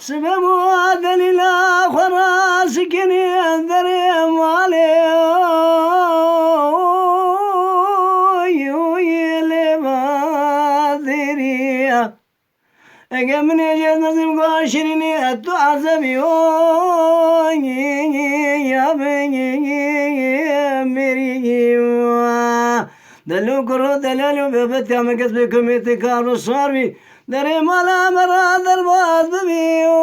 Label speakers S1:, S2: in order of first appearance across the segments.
S1: سبب دليل خراس كني دري مالي يويل بادريا أجمن جد نزم قاشرني أتعذب يا بني مريم دلو كرو دلالو ببت يا مكس بكم يتكارو صاربي دري مالا مرا درباز ببيو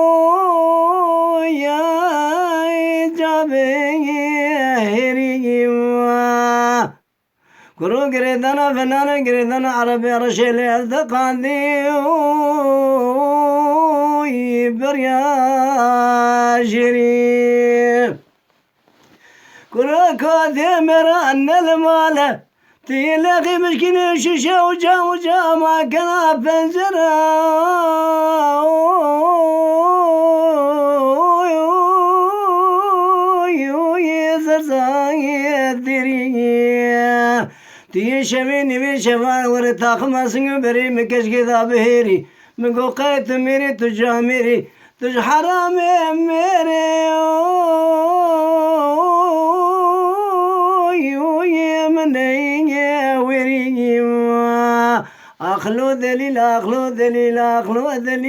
S1: يا جابي هريم كرو قريدنا فنانا قريدنا عربي رشيلي الدقانديو بريا شريف كرو كودي مرا أن الماله تلاقي مسكين شيشة وجا ما كان بنزرة تيشميني من شفان ورتاق ما سنبري مكش كذا بهيري مقوقيت ميري تجاميري تج حرامي ميري أخلو دليل أخلو دليل أخلو دليل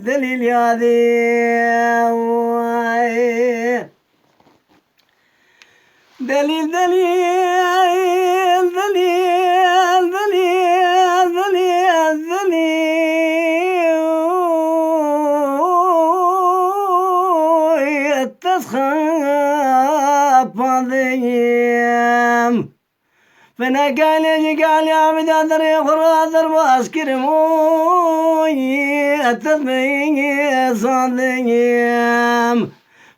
S1: دليل يا ذي دليل دليل دليل دليل دليل دليل تسخب ضيم فانا قال يا عبد ادري خراذر واسكر موي التسمية صادقيم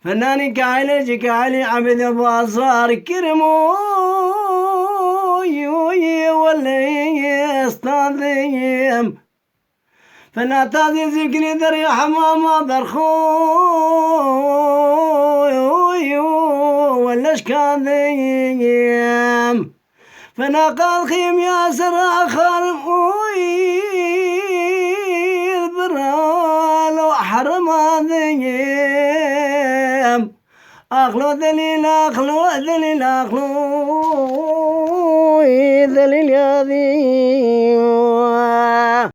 S1: فناني قال علي عبد بصار كرموي ولا استاذيم فانا تاذي ذكري دري حمامة برخوي ولا اشكاذيم فانا قال خيم يا سرا خلقوي البرال وحرم ذيم اخلو دليل اخلو دليل اخلو دليل يا ذيم